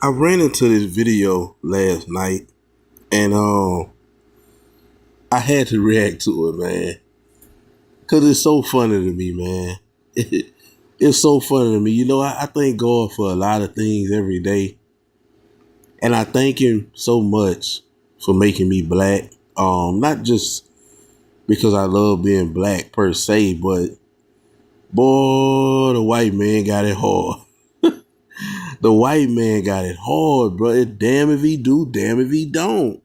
I ran into this video last night and I had to react to it, man. Cause it's so funny to me, man. It's so funny to me. I thank God for a lot of things every day. And I thank him so much for making me black. Not just because I love being black per se, but boy, the white man got it hard. The white man got it hard, bro. It damn if he do, damn if he don't.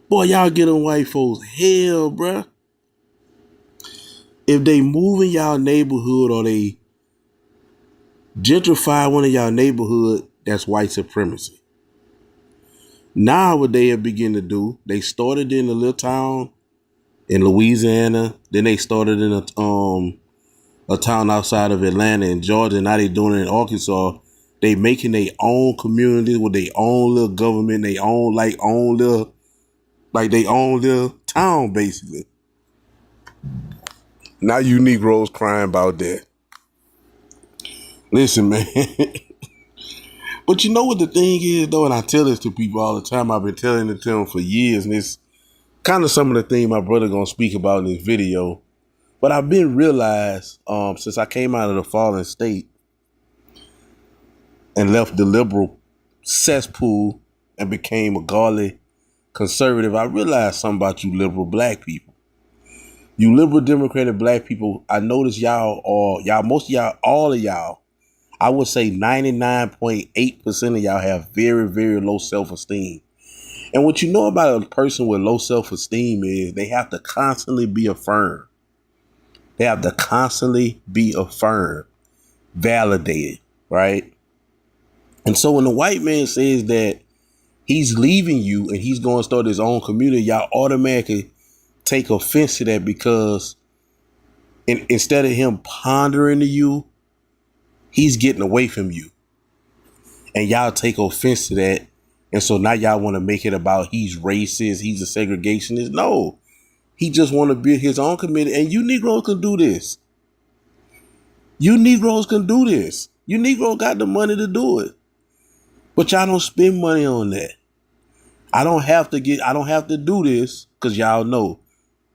Boy, y'all get on white folks hell, bruh. If they move in y'all neighborhood or they gentrify one of y'all neighborhood, that's white supremacy. Now what they have begin to do, they started in a little town in Louisiana, then they started in a town outside of Atlanta in Georgia, and now they doing it in Arkansas. They making their own communities with their own little government, their own they own little town basically. Now you Negroes crying about that. Listen, man. But you know what the thing is, though, and I tell this to people all the time. I've been telling it to them for years, and it's kind of some of the things my brother gonna speak about in this video. But I've been realized since I came out of the fallen state and left the liberal cesspool and became a godly conservative, I realized something about you liberal black people. You liberal democratic black people, I notice most of y'all, all of y'all, I would say 99.8% of y'all have very, very low self-esteem. And what you know about a person with low self-esteem is they have to constantly be affirmed. They have to constantly be affirmed, validated, right? And so when the white man says that he's leaving you and he's going to start his own community, y'all automatically take offense to that because instead of him pondering to you, he's getting away from you. And y'all take offense to that. And so now y'all want to make it about he's racist, he's a segregationist. No, he just want to build his own community. And you Negroes can do this. You Negroes can do this. You Negroes got the money to do it. But y'all don't spend money on that. I don't have to do this because y'all know.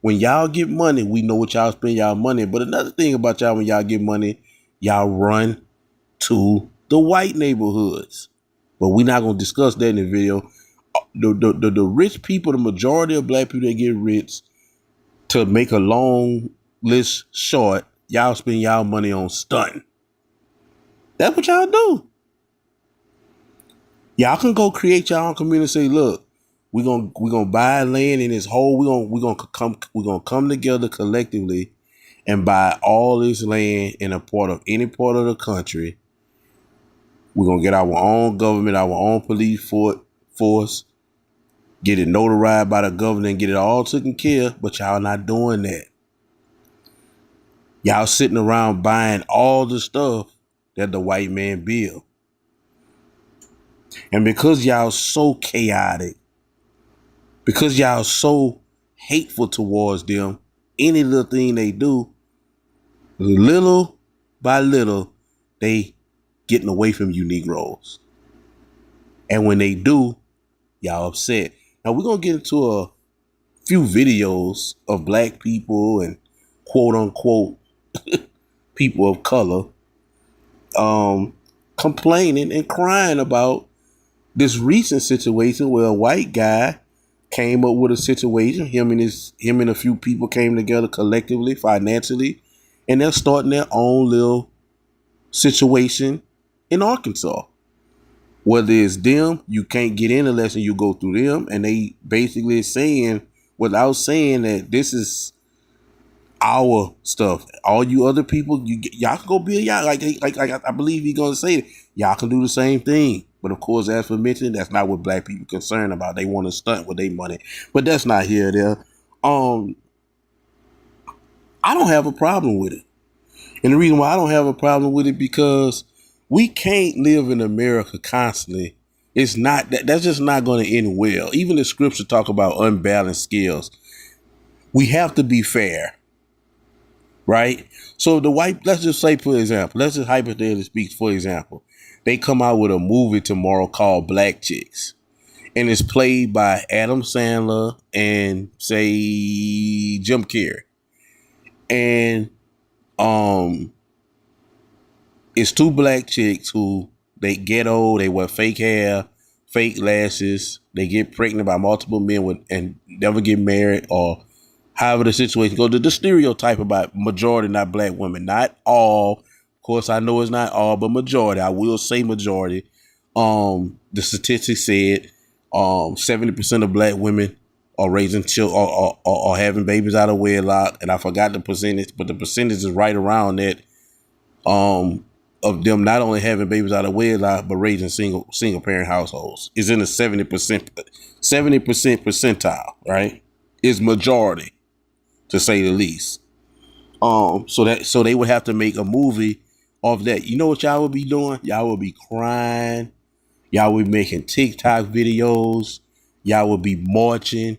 When y'all get money, we know what y'all spend y'all money. But another thing about y'all, when y'all get money, y'all run to the white neighborhoods. But we're not going to discuss that in the video. The rich people, the majority of black people that get rich, to make a long list short, y'all spend y'all money on stunting. That's what y'all do. Y'all can go create your own community and say, look, we're gonna buy land in this whole, we're gonna come together collectively and buy all this land in any part of the country. We're gonna get our own government, our own police force, get it notarized by the government and get it all taken care of, but y'all not doing that. Y'all sitting around buying all the stuff that the white man built. And because y'all so chaotic, because y'all so hateful towards them, any little thing they do, little by little, they getting away from you Negroes. And when they do, y'all upset. Now we're going to get into a few videos of black people and quote unquote people of color complaining and crying about this recent situation where a white guy came up with a situation. Him and a few people came together collectively, financially, and they're starting their own little situation in Arkansas. Whether it's them, you can't get in unless you go through them, and they basically saying, without saying that this is our stuff. All you other people, y'all can go build y'all like I believe he's gonna say it. Y'all can do the same thing. But of course, as for mentioned, that's not what black people concerned about. They want to stunt with their money. But that's not here or there. I don't have a problem with it. And the reason why I don't have a problem with it because we can't live in America constantly. It's not that's just not going to end well. Even the scripture talk about unbalanced scales. We have to be fair. Right? So let's just say, for example, let's just hypothetically speak, for example, They come out with a movie tomorrow called Black Chicks, and it's played by Adam Sandler and say Jim Carrey, and um, it's two black chicks who they ghetto, they wear fake hair, fake lashes, they get pregnant by multiple men with and never get married or however the situation goes. The stereotype about majority not black women, not all. Of course, I know it's not all, but majority. I will say majority. The statistics said 70% of black women are raising children or having babies out of wedlock, and I forgot the percentage, but the percentage is right around that. Of them not only having babies out of wedlock but raising single parent households is in the 70% percentile, right? Is majority, to say the least. So they would have to make a movie of that. You know what y'all would be doing? Y'all would be crying. Y'all would be making TikTok videos. Y'all would be marching.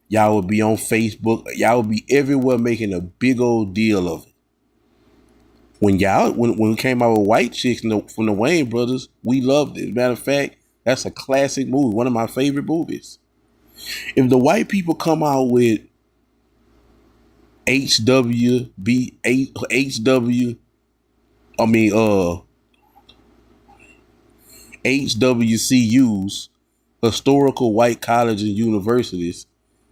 Y'all would be on Facebook. Y'all would be everywhere making a big old deal of it. When we came out with White Chicks from the Wayne brothers, we loved it. As a matter of fact, that's a classic movie, one of my favorite movies. If the white people come out with HWCUs, historical white colleges and universities,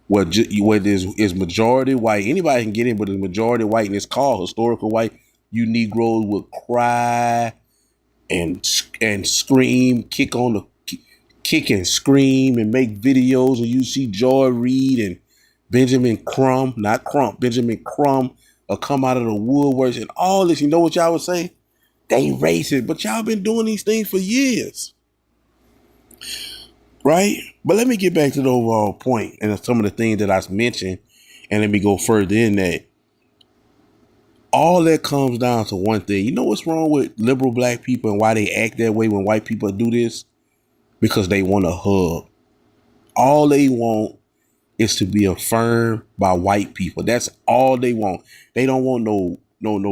where is majority white. Anybody can get in, but it's majority white, and it's called historical white. You Negroes would cry and scream, kick and scream and make videos. And you see Joy Reid and Benjamin Crumb will come out of the woodworks and all this. You know what y'all would say? They racist, but y'all been doing these things for years, right? But let me get back to the overall point and some of the things that I mentioned, and let me go further in that. All that comes down to one thing. You know what's wrong with liberal black people and why they act that way when white people do this? Because they want a hug. All they want is to be affirmed by white people. That's all they want. They don't want no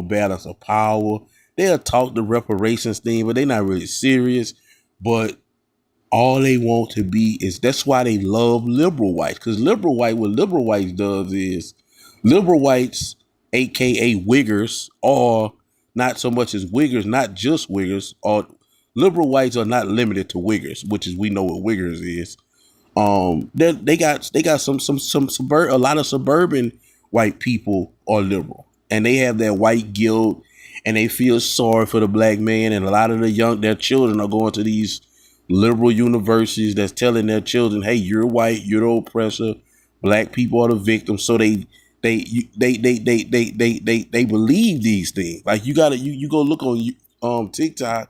balance of power. They'll talk the reparations thing, but they're not really serious. But all they want to be is, that's why they love liberal whites. Because what liberal whites does is, liberal whites, aka wiggers, or not so much as wiggers, not just wiggers, or liberal whites are not limited to wiggers, which is, we know what wiggers is. They got some a lot of suburban white people are liberal, and they have that white guilt, and they feel sorry for the black man, and a lot of their children are going to these liberal universities that's telling their children, hey, you're white, you're the oppressor, black people are the victims. So they believe these things. Like you go look on TikTok,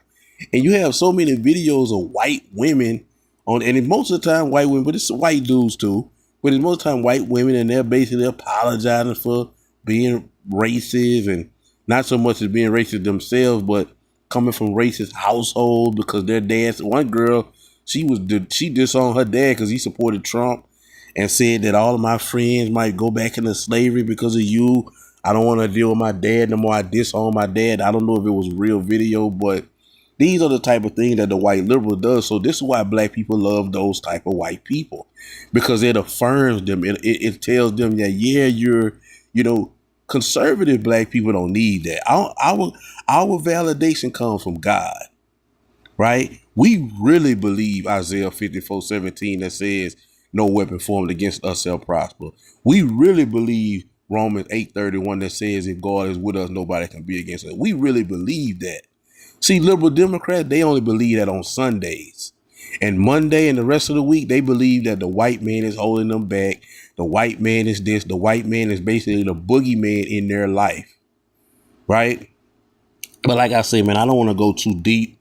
and you have so many videos of white women on, and most of the time white women, but it's white dudes too. But it's most of the time white women, and they're basically apologizing for being racist, and not so much as being racist themselves, but coming from racist households because their dad. One girl, she disowned her dad because he supported Trump, and said that all of my friends might go back into slavery because of you. I don't want to deal with my dad no more. I disown my dad. I don't know if it was a real video, but these are the type of things that the white liberal does. So this is why black people love those type of white people, because it affirms them. It tells them that, yeah, conservative black people don't need that. Our validation comes from God, right? We really believe Isaiah 54:17 that says, no weapon formed against us shall prosper. We really believe Romans 8:31 that says, if God is with us, nobody can be against us. We really believe that. See, liberal Democrats, they only believe that on Sundays. And Monday and the rest of the week, they believe that the white man is holding them back. The white man is this. The white man is basically the boogeyman in their life, right? But like I say, man, I don't want to go too deep.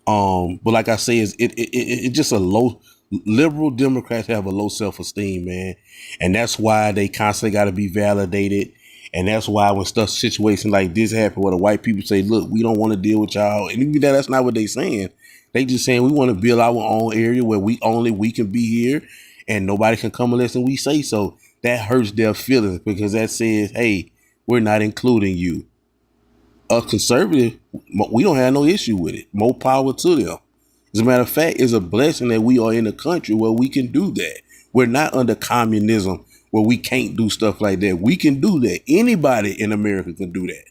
But like I say, it's just a low. Liberal Democrats have a low self-esteem, man, and that's why they constantly got to be validated. And that's why when situations like this happen, where the white people say, look, we don't want to deal with y'all, and even that's not what they saying. They just saying we want to build our own area where we can be here, and nobody can come unless we say so. That hurts their feelings, because that says, hey, we're not including you. a conservative, we don't have no issue with it. More power to them. As a matter of fact, it's a blessing that we are in a country where we can do that. We're not under communism where we can't do stuff like that. We can do that. Anybody in America can do that.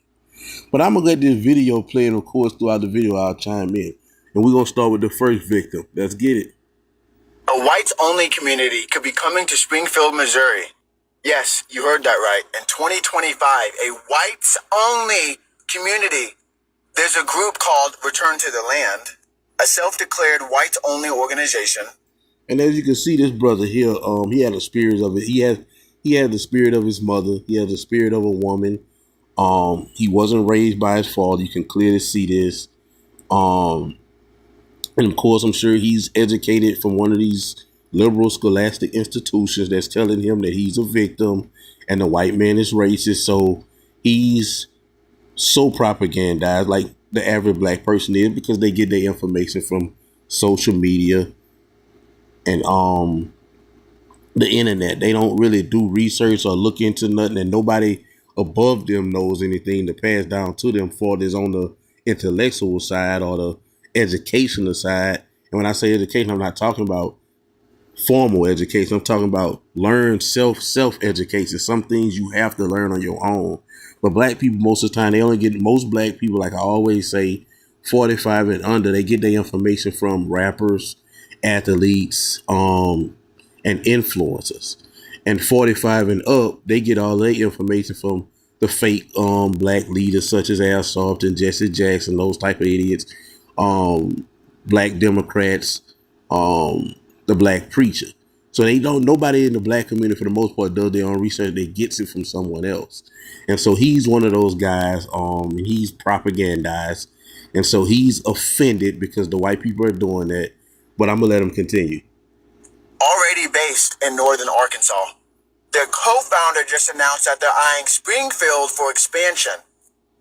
But I'm going to let this video play, and of course, throughout the video, I'll chime in. And we're going to start with the first victim. Let's get it. A whites-only community could be coming to Springfield, Missouri. Yes, you heard that right. In 2025, a whites-only community. There's a group called Return to the Land, a self-declared whites-only organization. And as you can see, this brother here, he had a spirit of it. He had the spirit of his mother. He had the spirit of a woman. He wasn't raised by his father. You can clearly see this. And of course, I'm sure he's educated from one of these liberal scholastic institutions that's telling him that he's a victim and the white man is racist. So he's so propagandized like the average black person is, because they get their information from social media and the internet. They don't really do research or look into nothing, and nobody above them knows anything to pass down to them for this on the intellectual side or the educational side. And when I say education, I'm not talking about formal education. I'm talking about learn self-education. Some things you have to learn on your own. But black people, most of the time, most black people, like I always say, 45 and under, they get their information from rappers, athletes, and influencers. And 45 and up, they get all their information from the fake black leaders such as Al Sharpton, Jesse Jackson, those type of idiots, black Democrats, the black preacher. So nobody in the black community for the most part does their own research. They gets it from someone else. And so he's one of those guys, and he's propagandized. And so he's offended because the white people are doing that. But I'm going to let him continue. Already based in northern Arkansas, their co-founder just announced that they're eyeing Springfield for expansion.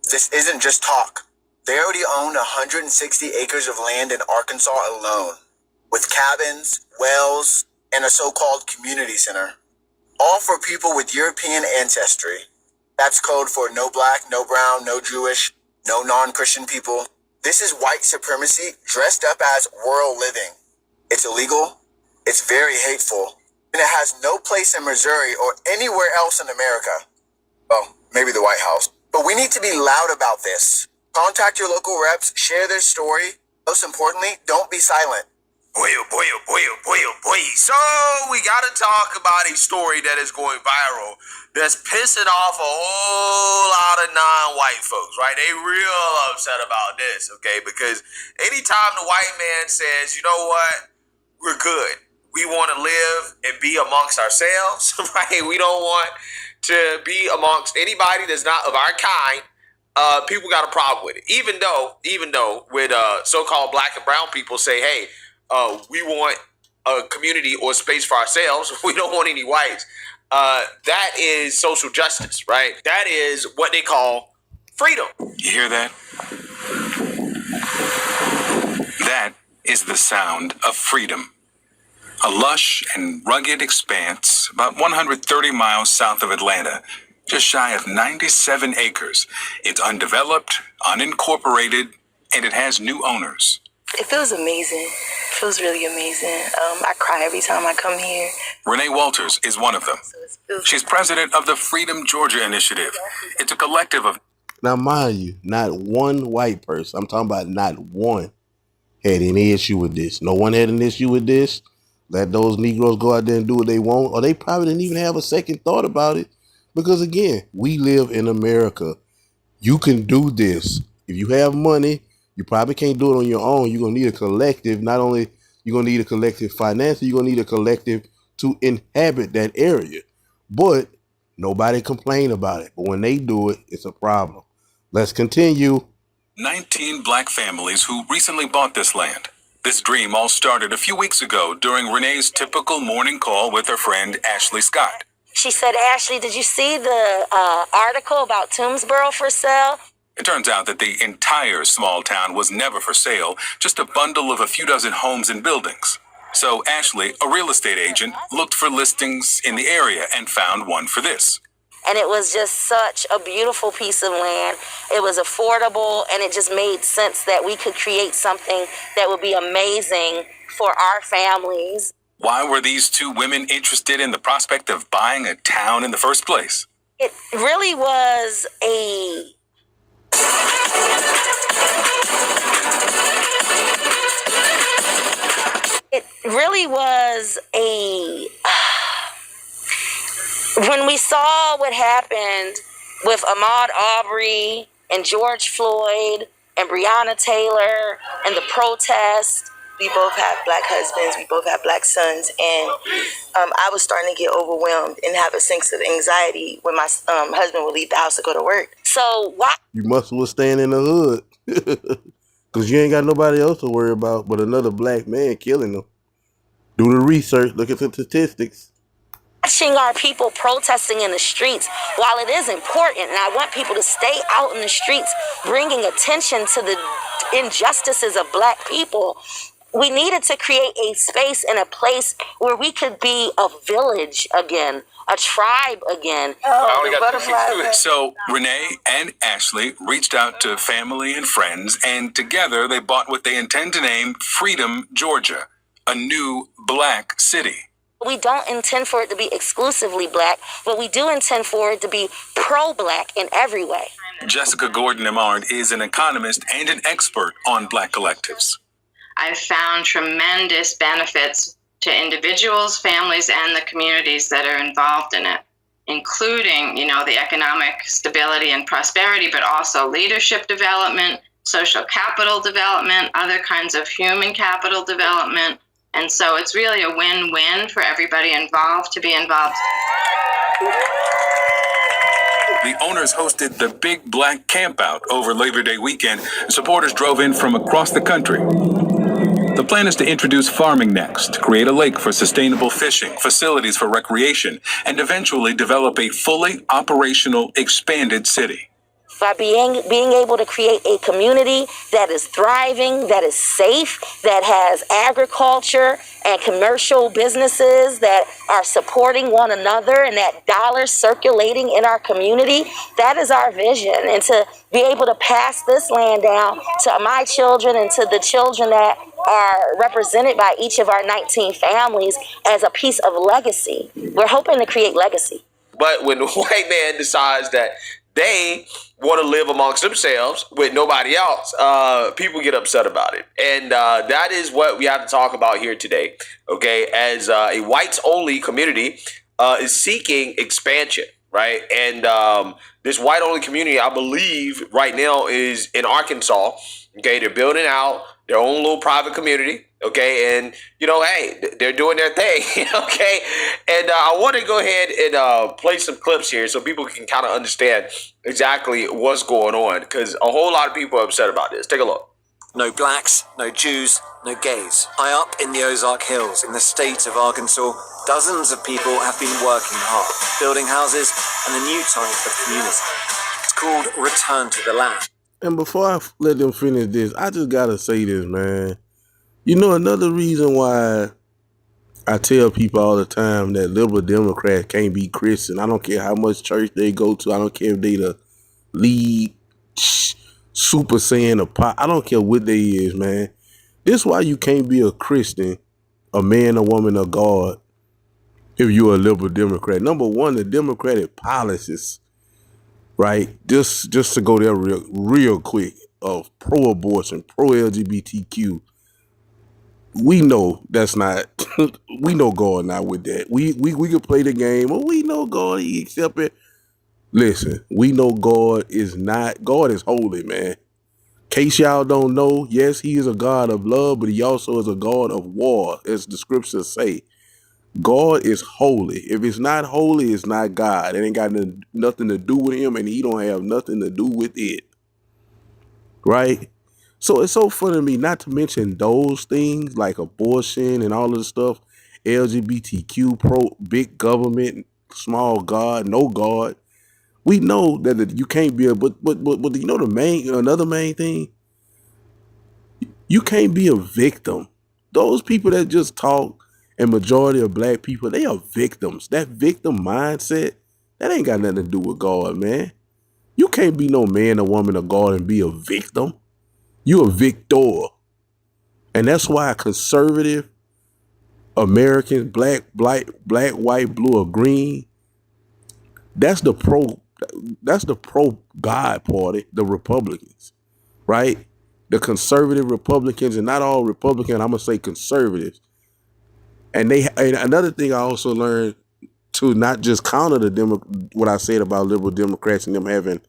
This isn't just talk. They already own 160 acres of land in Arkansas alone, with cabins, wells, and a so-called community center, all for people with European ancestry. That's code for no black, no brown, no Jewish, no non-Christian people. This is white supremacy dressed up as world living. It's illegal, it's very hateful, and it has no place in Missouri or anywhere else in America. Well, maybe the White House. But we need to be loud about this. Contact your local reps, share their story. Most importantly, don't be silent. Boy. So we got to talk about a story that is going viral that's pissing off a whole lot of non-white folks, right? They real upset about this, okay? Because anytime the white man says, you know what, we're good. We want to live and be amongst ourselves, right? We don't want to be amongst anybody that's not of our kind. People got a problem with it. Even though with so-called black and brown people say, hey, we want a community or space for ourselves. We don't want any whites. That is social justice, right? That is what they call freedom. You hear that? That is the sound of freedom. A lush and rugged expanse about 130 miles south of Atlanta, just shy of 97 acres. It's undeveloped, unincorporated, and it has new owners. It feels amazing. It feels really amazing. I cry every time I come here. Renee Walters is one of them. She's president of the Freedom Georgia Initiative. It's a collective of... Now, mind you, not one white person, I'm talking about not one, had any issue with this. No one had an issue with this. Let those Negroes go out there and do what they want, or they probably didn't even have a second thought about it. Because again, we live in America. You can do this. If you have money, you probably can't do it on your own. You're going to need a collective. Not only you're going to need a collective financially, you're going to need a collective to inhabit that area. But nobody complain about it. But when they do it, it's a problem. Let's continue. 19 black families who recently bought this land. This dream all started a few weeks ago during Renee's typical morning call with her friend Ashley Scott. She said, Ashley, did you see the article about Toomsboro for sale? It turns out that the entire small town was never for sale, just a bundle of a few dozen homes and buildings. So Ashley, a real estate agent, looked for listings in the area and found one for this. And it was just such a beautiful piece of land. It was affordable, and it just made sense that we could create something that would be amazing for our families. Why were these two women interested in the prospect of buying a town in the first place? It really was a when we saw what happened with Ahmaud Arbery and George Floyd and Breonna Taylor and the protests. We both have black husbands, we both have black sons, and I was starting to get overwhelmed and have a sense of anxiety when my husband would leave the house to go to work. So why? You must was staying in the hood. Because you ain't got nobody else to worry about but another black man killing them. Do the research, look at the statistics. Watching our people protesting in the streets, while it is important, and I want people to stay out in the streets, bringing attention to the injustices of black people, we needed to create a space and a place where we could be a village again, a tribe again. So Renee and Ashley reached out to family and friends, and together they bought what they intend to name Freedom, Georgia, a new black city. We don't intend for it to be exclusively black, but we do intend for it to be pro-black in every way. Jessica Gordon-Amard is an economist and an expert on black collectives. I've found tremendous benefits to individuals, families, and the communities that are involved in it, including, the economic stability and prosperity, but also leadership development, social capital development, other kinds of human capital development. And so it's really a win-win for everybody involved to be involved. The owners hosted the Big Black Campout over Labor Day weekend. Supporters drove in from across the country. The plan is to introduce farming next, create a lake for sustainable fishing, facilities for recreation, and eventually develop a fully operational, expanded city. By being able to create a community that is thriving, that is safe, that has agriculture and commercial businesses that are supporting one another, and that dollars circulating in our community, that is our vision. And to be able to pass this land down to my children and to the children that are represented by each of our 19 families as a piece of legacy. We're hoping to create legacy. But when the white man decides that they want to live amongst themselves with nobody else, people get upset about it. And that is what we have to talk about here today, okay? As a whites-only community is seeking expansion, right? And this white-only community, I believe, right now is in Arkansas, okay? They're building out their own little private community, okay? And, hey, they're doing their thing, okay? And I want to go ahead and play some clips here so people can kind of understand exactly what's going on, because a whole lot of people are upset about this. Take a look. No blacks, no Jews, no gays. High up in the Ozark Hills, in the state of Arkansas, dozens of people have been working hard, building houses and a new type of community. It's called Return to the Land. And before I let them finish this, I just gotta say this, man. Another reason why I tell people all the time that liberal Democrats can't be Christian. I don't care how much church they go to. I don't care if they the lead super saiyan or pop. I don't care what they is, man. This is why you can't be a Christian, a man, a woman, of God, if you're a liberal Democrat. Number one, the Democratic policies, right? Just to go there real quick, of pro-abortion, pro-LGBTQ. We know that's not, we know God not with that. We could play the game, but we know God, he accept it. Listen, we know God is holy, man. In case y'all don't know, yes, he is a God of love, but he also is a God of war, as the scriptures say. God is holy. If it's not holy, it's not God. It ain't got nothing to do with him, and he don't have nothing to do with it. Right? So it's so funny to me, not to mention those things like abortion and all of the stuff, LGBTQ, pro, big government, small God, no God. We know that you can't be but another main thing? You can't be a victim. Those people that just talk, and majority of black people, they are victims. That victim mindset, That ain't got nothing to do with God, man. You can't be no man or woman of God and be a victim. You a victor. And that's why conservative Americans, black, white, blue, or green, that's the pro God party, the Republicans, right? The conservative Republicans, and not all Republicans, I'm gonna say conservatives. And another thing I also learned to not just counter what I said about liberal Democrats and them having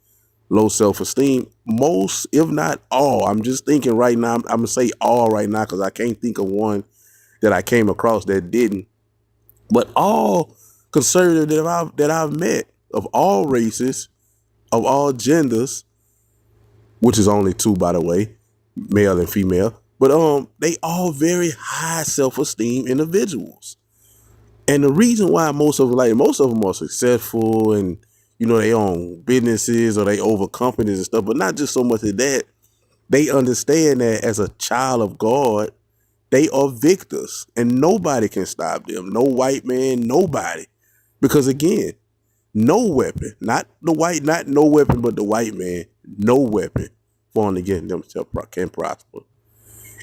low self-esteem. Most, if not all, I'm just thinking right now, I'm gonna say all right now because I can't think of one that I came across that didn't. But all conservatives that I've met, of all races, of all genders, which is only two, by the way, male and female, but they all very high self-esteem individuals. And the reason why most of them are successful and, you know, they own businesses or they over companies and stuff, but not just so much of that. They understand that as a child of God, they are victors and nobody can stop them. No white man, nobody. Because again, no weapon, not no weapon, but the white man, no weapon formed against them can prosper.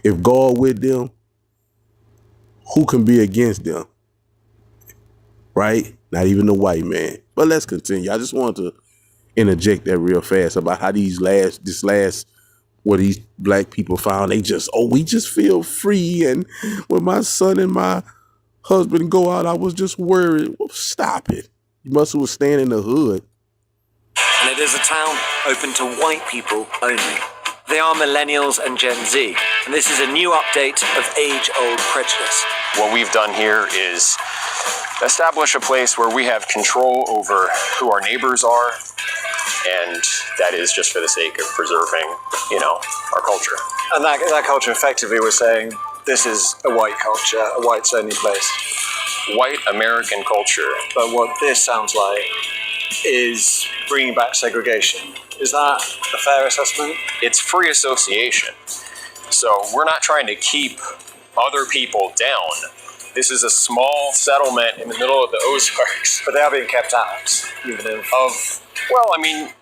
If God with them, who can be against them? Right? Not even the white man. But let's continue. I just wanted to interject that real fast about how these black people found we just feel free. And when my son and my husband go out, I was just worried. Well, stop it. You must have was staying in the hood. And it is a town open to white people only. They are millennials and Gen Z, and this is a new update of age-old prejudice. What we've done here is establish a place where we have control over who our neighbors are, and that is just for the sake of preserving, our culture. And that culture, effectively, we're saying this is a white culture, a whites-only place. White American culture. But what this sounds like is bringing back segregation. Is that a fair assessment? It's free association. So we're not trying to keep other people down. This is a small settlement in the middle of the Ozarks. But they are being kept out, even if...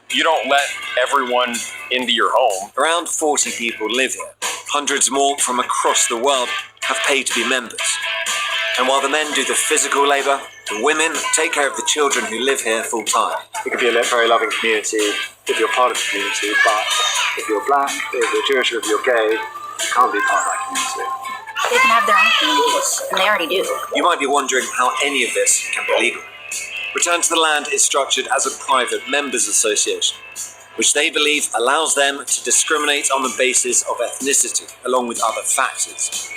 you don't let everyone into your home. Around 40 people live here. Hundreds more from across the world have paid to be members. And while the men do the physical labour, the women take care of the children who live here full time. It can be a very loving community if you're part of the community, but if you're black, if you're Jewish, or if you're gay, you can't be part of that community. They can have their own communities, and they already do. You might be wondering how any of this can be legal. Return to the Land is structured as a private members association, which they believe allows them to discriminate on the basis of ethnicity, along with other factors.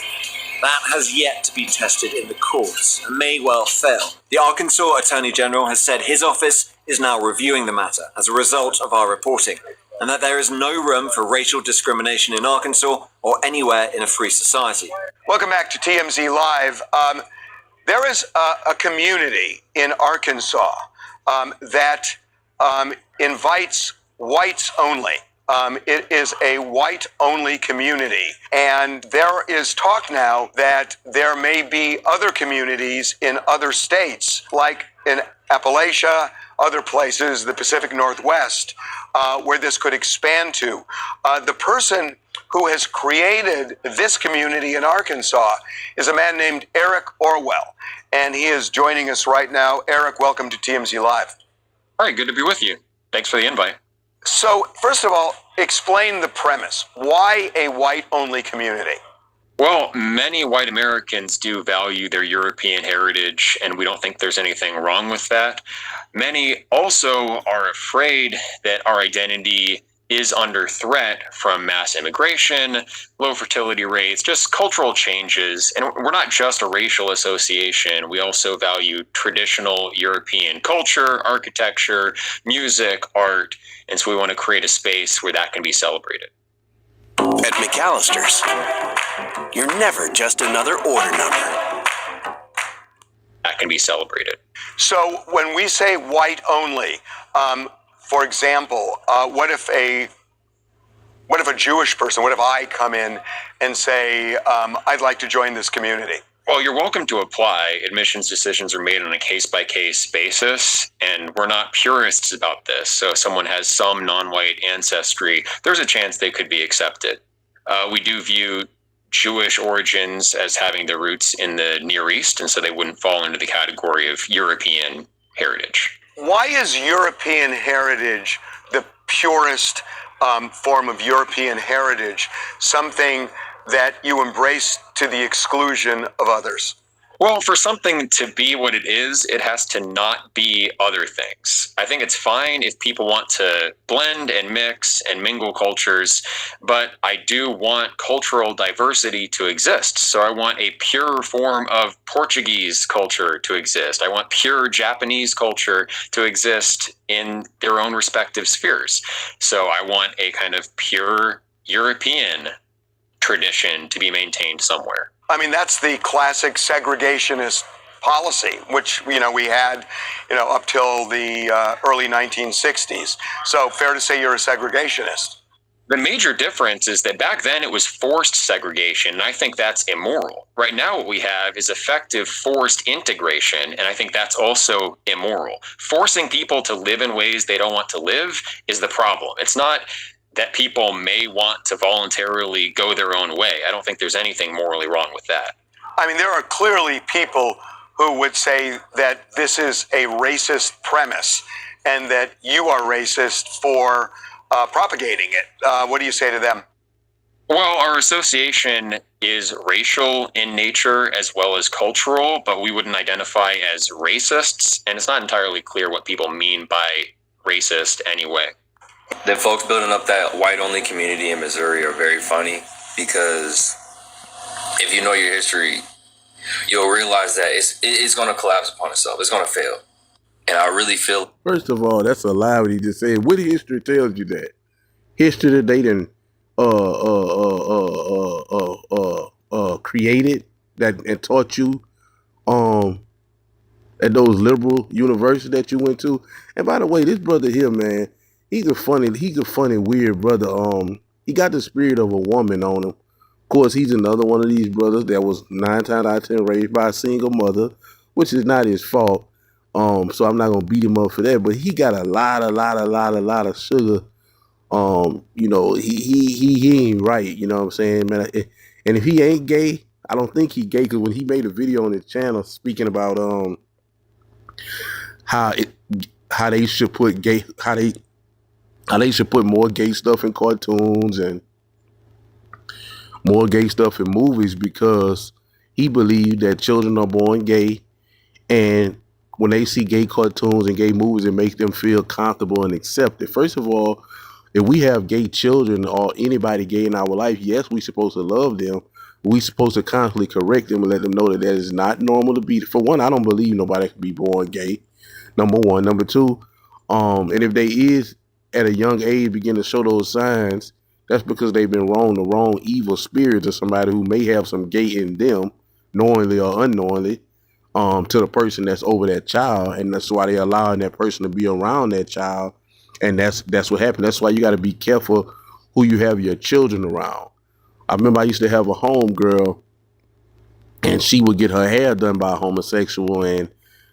That has yet to be tested in the courts and may well fail. The Arkansas Attorney General has said his office is now reviewing the matter as a result of our reporting, and that there is no room for racial discrimination in Arkansas or anywhere in a free society. Welcome back to TMZ Live. There is a community in Arkansas that invites whites only. It is a white-only community, and there is talk now that there may be other communities in other states, like in Appalachia, other places, the Pacific Northwest, where this could expand to. The person who has created this community in Arkansas is a man named Eric Orwell, and he is joining us right now. Eric, welcome to TMZ Live. Hi, good to be with you. Thanks for the invite. So, first of all, explain the premise. Why a white-only community? Well, many white Americans do value their European heritage, and we don't think there's anything wrong with that. Many also are afraid that our identity is under threat from mass immigration, low fertility rates, just cultural changes. And we're not just a racial association. We also value traditional European culture, architecture, music, art. And so we want to create a space where that can be celebrated. At McAllister's, you're never just another order number. That can be celebrated. So when we say white only, for example, what if a Jewish person, what if I come in and say, I'd like to join this community? Well, you're welcome to apply. Admissions decisions are made on a case-by-case basis, and we're not purists about this. So if someone has some non-white ancestry, there's a chance they could be accepted. We do view Jewish origins as having their roots in the Near East, and so they wouldn't fall into the category of European heritage. Why is European heritage the purest form of European heritage, something that you embrace to the exclusion of others? Well, for something to be what it is, it has to not be other things. I think it's fine if people want to blend and mix and mingle cultures, but I do want cultural diversity to exist. So I want a pure form of Portuguese culture to exist. I want pure Japanese culture to exist in their own respective spheres. So I want a kind of pure European tradition to be maintained somewhere. I mean, that's the classic segregationist policy, which, we had, up till the early 1960s. So fair to say you're a segregationist. The major difference is that back then it was forced segregation, and I think that's immoral. Right now what we have is effective forced integration, and I think that's also immoral. Forcing people to live in ways they don't want to live is the problem. It's not that people may want to voluntarily go their own way. I don't think there's anything morally wrong with that. I mean, there are clearly people who would say that this is a racist premise and that you are racist for propagating it. What do you say to them? Well, our association is racial in nature as well as cultural, but we wouldn't identify as racists, and it's not entirely clear what people mean by racist anyway. The folks building up that white-only community in Missouri are very funny, because if you know your history, you'll realize that it's going to collapse upon itself. It's going to fail. And I really feel... First of all, that's a lie what he just said. What history tells you that? History that they done created that and taught you at those liberal universities that you went to. And by the way, this brother here, man, he's a funny, weird brother. He got the spirit of a woman on him. Of course, he's another one of these brothers that was 9 times out of 10 raised by a single mother, which is not his fault. So I'm not gonna beat him up for that. But he got a lot of sugar. He ain't right. You know what I'm saying, man? And if he ain't gay, I don't think he gay, because when he made a video on his channel speaking about how they should put more gay stuff in cartoons and more gay stuff in movies, because he believed that children are born gay, and when they see gay cartoons and gay movies, it makes them feel comfortable and accepted. First of all, if we have gay children or anybody gay in our life, yes, we're supposed to love them. We're supposed to constantly correct them and let them know that that is not normal to be. For one, I don't believe nobody can be born gay. Number one. Number two, and if they is at a young age begin to show those signs, that's because they've been the wrong evil spirits of somebody who may have some gay in them, knowingly or unknowingly, to the person that's over that child, and that's why they're allowing that person to be around that child, and that's what happened. That's why you got to be careful who you have your children around. I remember I used to have a home girl, and she would get her hair done by a homosexual, and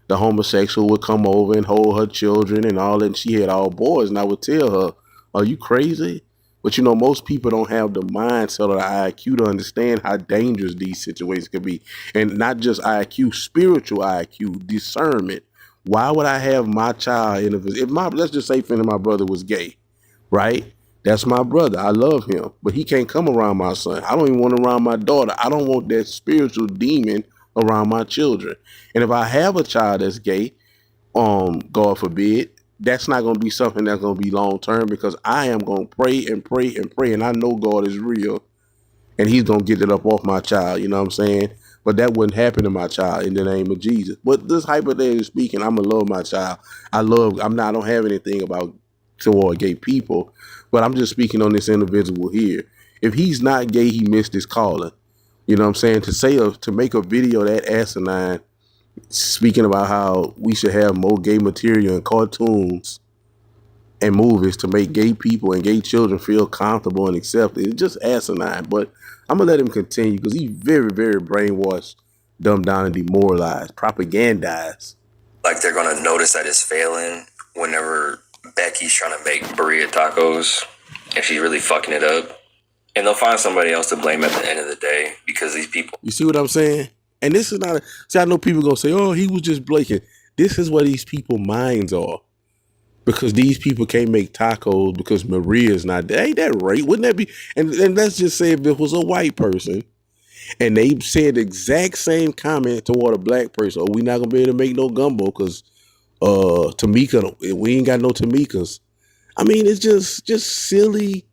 the homosexual would come over and hold her children and all that. And she had all boys, and I would tell her, "Are you crazy?" But most people don't have the mindset or the IQ to understand how dangerous these situations can be. And not just IQ, spiritual IQ, discernment. Why would I have my child let's just say my brother was gay, right? That's my brother. I love him, but he can't come around my son. I don't even want him around my daughter. I don't want that spiritual demon around my children. And if I have a child that's gay, God forbid, that's not going to be something that's going to be long term, because I am going to pray and pray and pray, and I know God is real, and he's going to get it up off my child, you know what I'm saying? But that wouldn't happen to my child in the name of Jesus. But this hypothetically speaking, I'm going to love my child. I don't have anything toward gay people, but I'm just speaking on this individual here. If he's not gay, he missed his calling. You know what I'm saying? To make a video that asinine, speaking about how we should have more gay material in cartoons and movies to make gay people and gay children feel comfortable and accepted, it's just asinine. But I'm going to let him continue, because he's very, very brainwashed dumbed down and demoralized, propagandized. Like they're gonna notice that it's failing whenever Becky's trying to make burrito tacos and she's really fucking it up. And they'll find somebody else to blame at the end of the day because these people. You see what I'm saying? And this is not see, I know people gonna say, oh, he was just blaking. This is what these people's minds are. Because these people can't make tacos because Maria's not there. Ain't that right? Wouldn't that be? And let's just say if it was a white person and they said the exact same comment toward a black person, oh, we not gonna be able to make no gumbo because Tamika, we ain't got no Tamikas. I mean, it's just silly,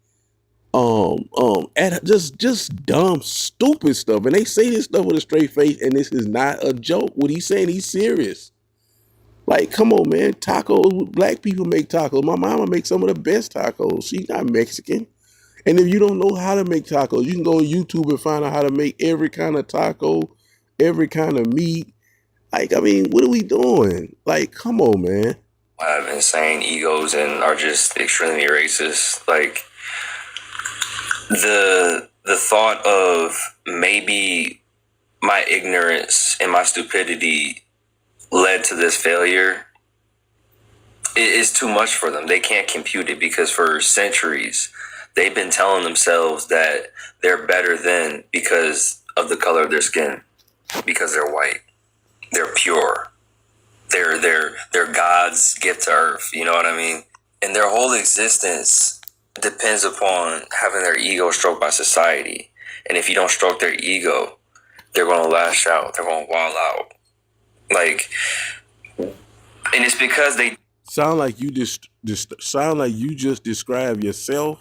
just dumb, stupid stuff. And they say this stuff with a straight face, and this is not a joke. What he's saying, he's serious. Like, come on, man. Tacos, black people make tacos. My mama makes some of the best tacos. She's not Mexican. And if you don't know how to make tacos, you can go on YouTube and find out how to make every kind of taco, every kind of meat. Like, I mean, what are we doing? Like, come on, man. Have insane egos and are just extremely racist. Like the thought of maybe my ignorance and my stupidity led to this failure, it is too much for them. They can't compute it because for centuries they've been telling themselves that they're better than because of the color of their skin, because they're white, they're pure, they're God's gift to earth. You know what I mean? And their whole existence depends upon having their ego stroked by society. And if you don't stroke their ego, they're going to lash out. They're going to wild out. Like, and it's because they sound like you just describe yourself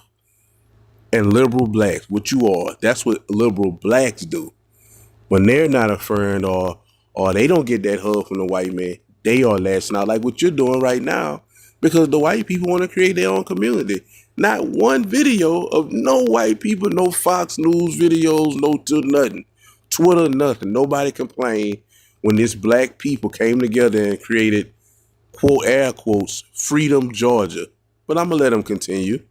and liberal blacks. What you are. That's what liberal blacks do. When they're not affirmed or they don't get that hug from the white man, they are lashing out like what you're doing right now because the white people want to create their own community. Not one video of no white people, no Fox News videos, nothing. Twitter, nothing. Nobody complained when this black people came together and created, quote, air quotes, Freedom, Georgia. But I'm going to let them continue.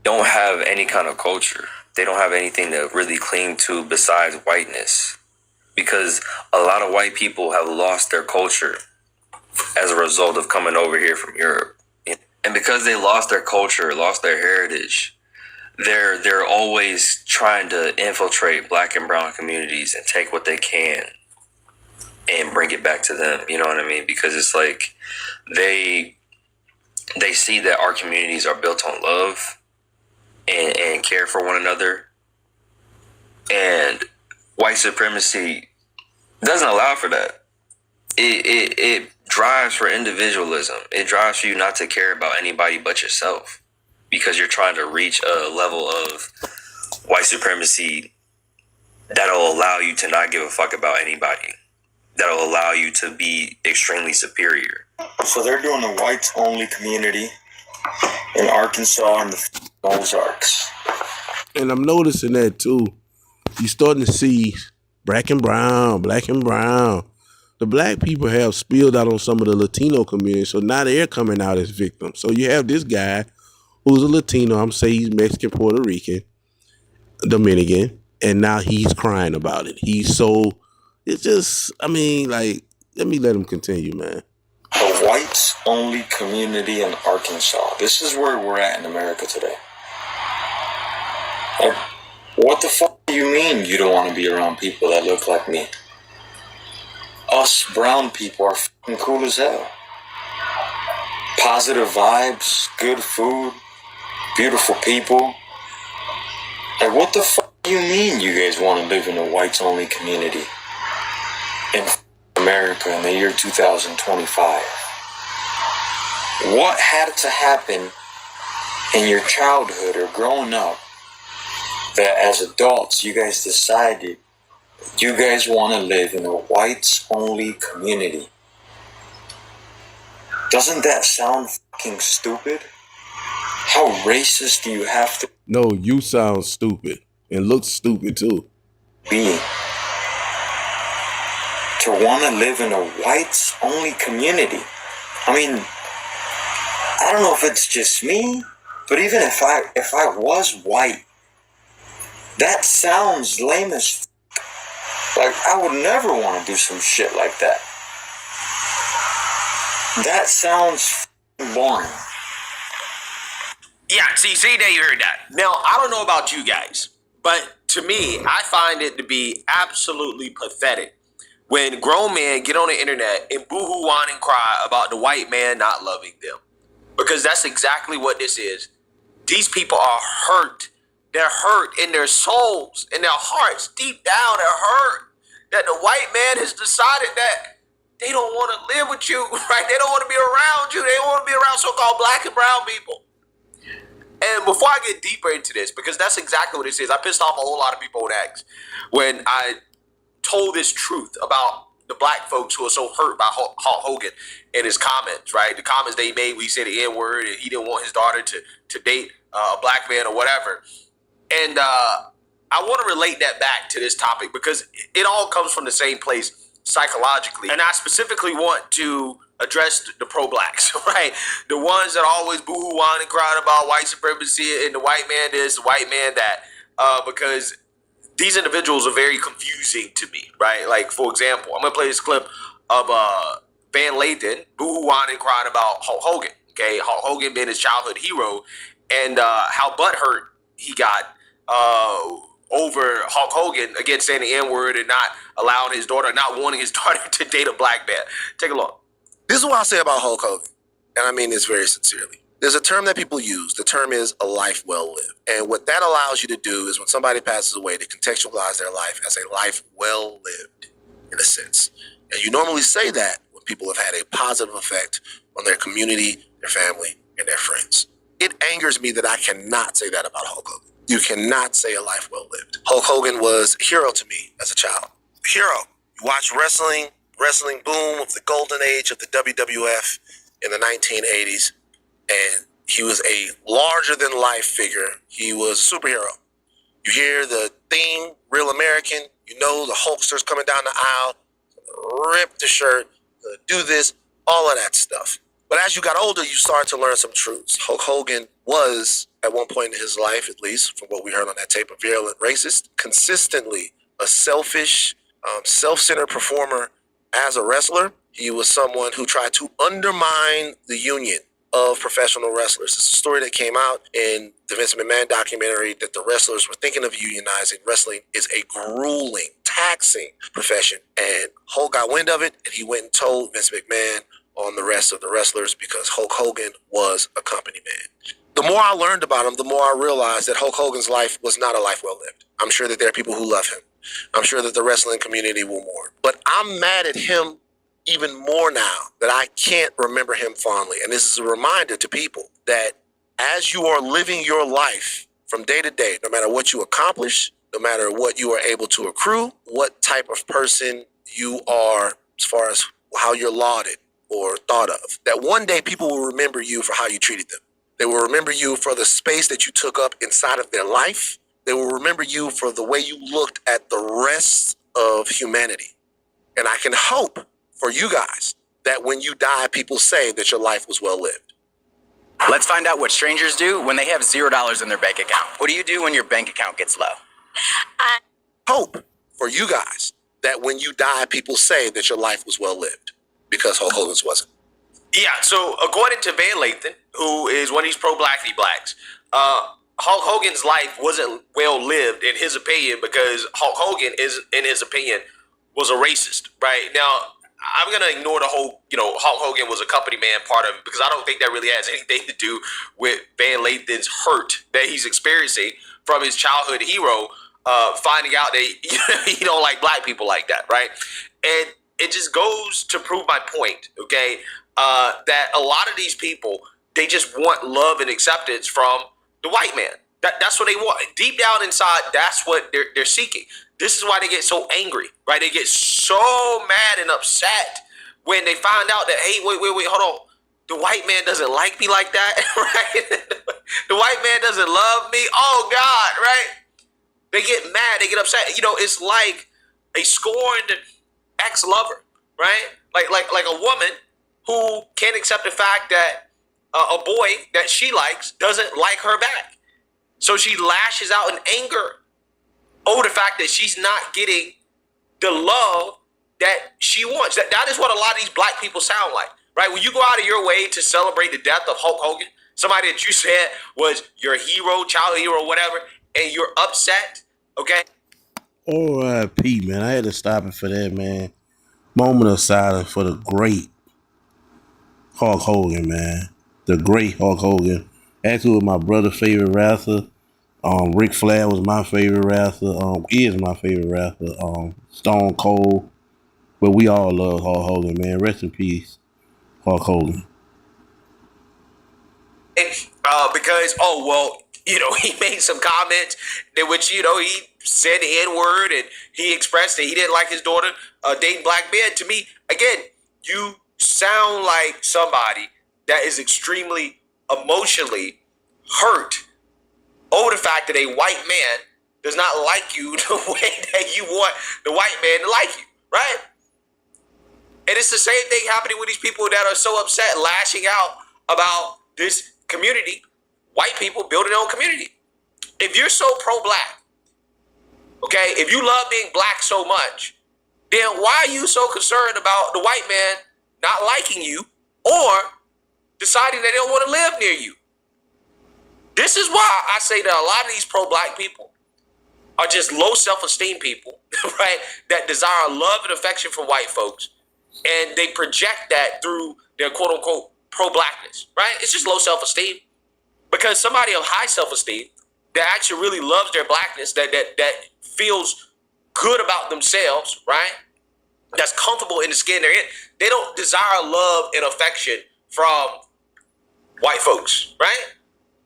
Don't have any kind of culture. They don't have anything to really cling to besides whiteness. Because a lot of white people have lost their culture as a result of coming over here from Europe. And because they lost their culture, lost their heritage, they're always trying to infiltrate black and brown communities and take what they can and bring it back to them. You know what I mean? Because it's like they see that our communities are built on love and care for one another. And white supremacy doesn't allow for that. It drives for individualism. It drives for you not to care about anybody but yourself because you're trying to reach a level of white supremacy that'll allow you to not give a fuck about anybody. That'll allow you to be extremely superior. So they're doing a whites-only community in Arkansas and the Ozarks. And I'm noticing that too. You're starting to see black and brown. The black people have spilled out on some of the Latino communities, so now they're coming out as victims. So you have this guy who's a Latino, I'm saying he's Mexican, Puerto Rican, Dominican, and now he's crying about it. It's just, I mean, like, let him continue, man. A whites-only community in Arkansas. This is where we're at in America today. Like, what the fuck do you mean you don't want to be around people that look like me? Us brown people are fucking cool as hell. Positive vibes, good food, beautiful people. Like, what the fuck do you mean you guys want to live in a whites-only community in America in the year 2025? What had to happen in your childhood or growing up that as adults you guys decided you guys want to live in a whites-only community? Doesn't that sound fucking stupid? How racist do you have to No, you sound stupid and look stupid too. be to want to live in a whites-only community? I mean, I don't know if it's just me, but even if I was white, that sounds lame as f***. Like, I would never want to do some shit like that. That sounds boring. Yeah, see, there you heard that. Now, I don't know about you guys, but to me, I find it to be absolutely pathetic when grown men get on the internet and boo-hoo whine and cry about the white man not loving them. Because that's exactly what this is. These people are hurt. They're hurt in their souls, in their hearts. Deep down, they're hurt that the white man has decided that they don't want to live with you, right? They don't want to be around you. They don't want to be around so-called black and brown people. And before I get deeper into this, because that's exactly what this is, I pissed off a whole lot of people on X when I told this truth about the black folks who are so hurt by Hulk Hogan in his comments, right? The comments they made where he said the N-word and he didn't want his daughter to date a black man or whatever. And I want to relate that back to this topic because it all comes from the same place psychologically. And I specifically want to address the pro-blacks, right? The ones that always boo-hoo whine and cry about white supremacy and the white man this, the white man that, because these individuals are very confusing to me, right? Like, for example, I'm going to play this clip of Van Lathan boo-hoo whining and crying about Hulk Hogan, okay? Hulk Hogan being his childhood hero and how butthurt he got over Hulk Hogan, again, saying the N-word and not allowing his daughter, not wanting his daughter to date a black man. Take a look. This is what I'll say about Hulk Hogan, and I mean this very sincerely. There's a term that people use. The term is a life well lived. And what that allows you to do is when somebody passes away, to contextualize their life as a life well lived, in a sense. And you normally say that when people have had a positive effect on their community, their family, and their friends. It angers me that I cannot say that about Hulk Hogan. You cannot say a life well lived. Hulk Hogan was a hero to me as a child. A hero. You watch wrestling boom of the golden age of the WWF in the 1980s. And he was a larger-than-life figure. He was a superhero. You hear the theme, Real American. You know the Hulksters coming down the aisle, rip the shirt, do this, all of that stuff. But as you got older, you started to learn some truths. Hulk Hogan was, at one point in his life, at least from what we heard on that tape, a virulent racist, consistently a selfish, self-centered performer as a wrestler. He was someone who tried to undermine the union of professional wrestlers. It's a story that came out in the Vince McMahon documentary that the wrestlers were thinking of unionizing. Wrestling is a grueling, taxing profession. And Hulk got wind of it, and he went and told Vince McMahon on the rest of the wrestlers because Hulk Hogan was a company man. The more I learned about him, the more I realized that Hulk Hogan's life was not a life well lived. I'm sure that there are people who love him. I'm sure that the wrestling community will mourn. But I'm mad at him even more now that I can't remember him fondly. And this is a reminder to people that as you are living your life from day to day, no matter what you accomplish, no matter what you are able to accrue, what type of person you are as far as how you're lauded or thought of, that one day people will remember you for how you treated them. They will remember you for the space that you took up inside of their life. They will remember you for the way you looked at the rest of humanity. And I can hope for you guys that when you die, people say that your life was well lived. Let's find out what strangers do when they have $0 in their bank account. What do you do when your bank account gets low? I hope for you guys that when you die, people say that your life was well lived, because Hulk Hogan's wasn't. Yeah, so according to Van Lathan, who is one of these pro-blackity blacks, Hulk Hogan's life wasn't well lived in his opinion because Hulk Hogan is, in his opinion, was a racist, right? Now, I'm going to ignore the whole, Hulk Hogan was a company man part of it because I don't think that really has anything to do with Van Lathan's hurt that he's experiencing from his childhood hero finding out that he don't like black people like that, right? And it just goes to prove my point, okay, that a lot of these people, they just want love and acceptance from the white man. That's what they want. Deep down inside, that's what they're seeking. This is why they get so angry, right? They get so mad and upset when they find out that, hey, wait, hold on. The white man doesn't like me like that, right? The white man doesn't love me. Oh, God, right? They get mad. They get upset. It's like a scorned ex-lover, right? Like a woman who can't accept the fact that a boy that she likes doesn't like her back. So she lashes out in anger over the fact that she's not getting the love that she wants. That is what a lot of these black people sound like, right? When you go out of your way to celebrate the death of Hulk Hogan, somebody that you said was your hero, child hero, whatever, and you're upset, okay? R.I.P. man. I had to stop it for that, man. Moment of silence for the great Hulk Hogan, man. The great Hulk Hogan. Actually, was my brother's favorite wrestler. Ric Flair was my favorite wrestler. Is my favorite wrestler. Stone Cold. But we all love Hulk Hogan, man. Rest in peace, Hulk Hogan. Because, he made some comments in which, he said the N-word and he expressed that he didn't like his daughter dating black men. To me, again, you sound like somebody that is extremely emotionally hurt over the fact that a white man does not like you the way that you want the white man to like you, right? And it's the same thing happening with these people that are so upset, lashing out about this community, white people building their own community. If you're so pro-black, okay, if you love being black so much, then why are you so concerned about the white man not liking you or deciding that they don't want to live near you? This is why I say that a lot of these pro-black people are just low self-esteem people, right, that desire love and affection from white folks, and they project that through their quote-unquote pro-blackness, right? It's just low self-esteem. Because somebody of high self-esteem that actually really loves their blackness, that feels good about themselves, right? That's comfortable in the skin they're in. They don't desire love and affection from white folks, right?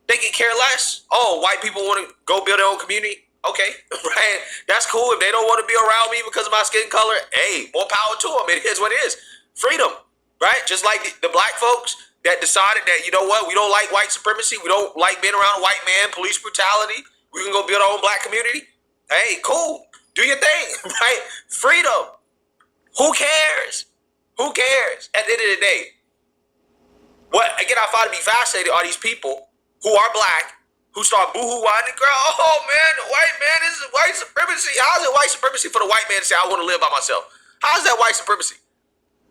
They can care less. Oh, white people want to go build their own community. Okay, right? That's cool. If they don't want to be around me because of my skin color, hey, more power to them. It is what it is. Freedom, right? Just like the black folks that decided that, you know what, we don't like white supremacy. We don't like being around a white man, police brutality. We can go build our own black community. Hey, cool. Do your thing, right? Freedom. Who cares? Who cares? At the end of the day, what, again, I find to be fascinating are these people who are black, who start boo-hoo-whining, girl, oh man, the white man, this is white supremacy. How is it white supremacy for the white man to say, I want to live by myself? How is that white supremacy?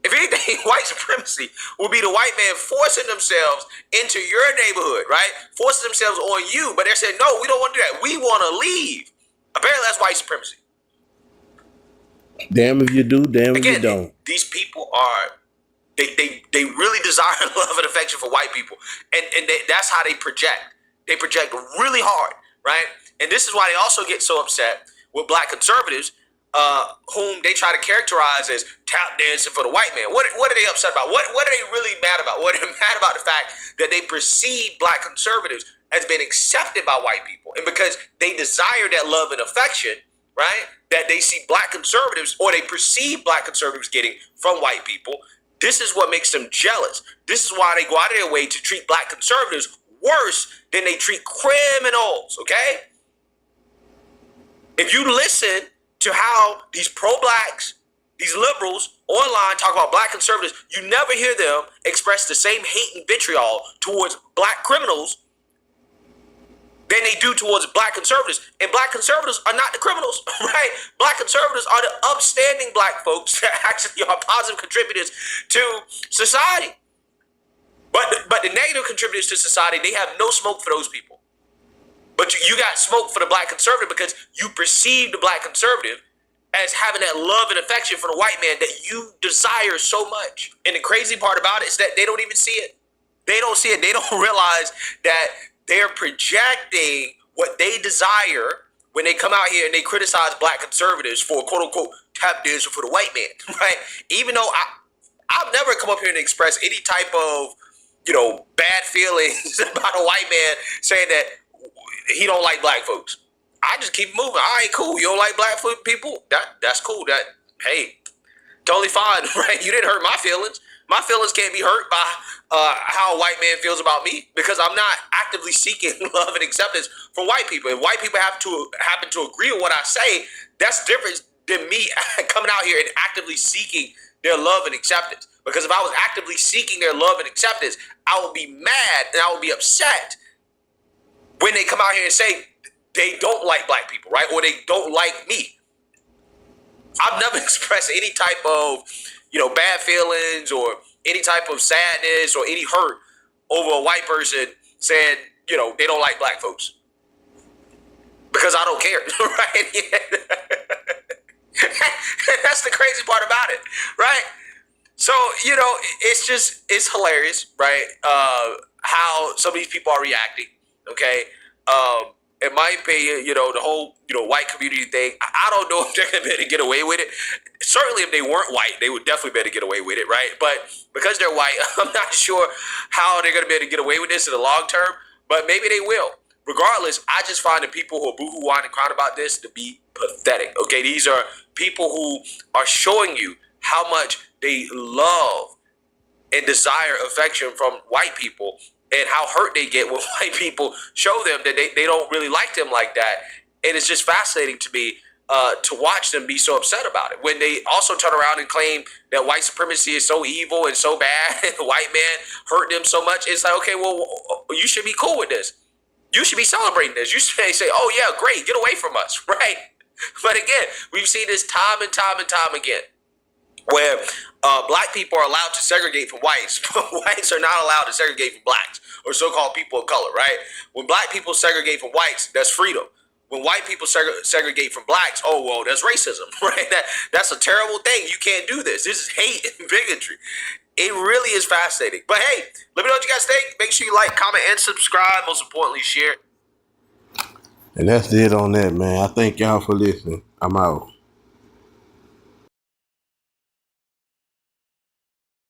If anything, white supremacy would be the white man forcing themselves into your neighborhood, right? Forcing themselves on you, but they're saying, no, we don't want to do that. We want to leave. Apparently, that's white supremacy. Damn if you do, damn if you don't. These people are, they really desire love and affection for white people. And that's how they project. They project really hard, right? And this is why they also get so upset with black conservatives, whom they try to characterize as tap dancing for the white man. What are they upset about? What are they really mad about? What are they mad about? The fact that they perceive black conservatives as being accepted by white people. And because they desire that love and affection, right, that they see black conservatives, or they perceive black conservatives getting from white people, this is what makes them jealous. This is why they go out of their way to treat black conservatives worse than they treat criminals, okay? If you listen to how these pro-blacks, these liberals online talk about black conservatives, you never hear them express the same hate and vitriol towards black criminals than they do towards black conservatives. And black conservatives are not the criminals, right? Black conservatives are the upstanding black folks that actually are positive contributors to society. But the negative contributors to society, they have no smoke for those people. But you got smoke for the black conservative because you perceive the black conservative as having that love and affection for the white man that you desire so much. And the crazy part about it is that they don't even see it. They don't see it. They don't realize that they're projecting what they desire when they come out here and they criticize black conservatives for quote unquote tap dancing for the white man, right? Even though I've never come up here and express any type of, bad feelings about a white man saying that he don't like black folks. I just keep moving. All right, cool. You don't like black people? That's cool. Hey, totally fine, right? You didn't hurt my feelings. My feelings can't be hurt by how a white man feels about me because I'm not actively seeking love and acceptance from white people. If white people happen to agree with what I say, that's different than me coming out here and actively seeking their love and acceptance. Because if I was actively seeking their love and acceptance, I would be mad and I would be upset when they come out here and say they don't like black people, right? Or they don't like me. I've never expressed any type of, bad feelings or any type of sadness or any hurt over a white person saying, they don't like black folks. Because I don't care, right? That's the crazy part about it, right? So, it's hilarious, right? How some of these people are reacting, okay? In my opinion, the whole, white community thing, I don't know if they're going to be able to get away with it. Certainly if they weren't white, they would definitely be able to get away with it, right? But because they're white, I'm not sure how they're going to be able to get away with this in the long term, but maybe they will. Regardless, I just find the people who are boohoo whining and crying about this to be pathetic, okay? These are people who are showing you how much they love and desire affection from white people and how hurt they get when white people show them that they don't really like them like that. And it's just fascinating to me to watch them be so upset about it. When they also turn around and claim that white supremacy is so evil and so bad and the white man hurt them so much, it's like, okay, well, you should be cool with this. You should be celebrating this. You should say, oh yeah, great, get away from us, right? But again, we've seen this time and time and time again, where black people are allowed to segregate from whites, but whites are not allowed to segregate from blacks or so-called people of color, right? When black people segregate from whites, that's freedom. When white people segregate from blacks, oh, well, that's racism, right? That's a terrible thing. You can't do this. This is hate and bigotry. It really is fascinating. But hey, let me know what you guys think. Make sure you like, comment, and subscribe. Most importantly, share. And that's it on that, man. I thank y'all for listening. I'm out.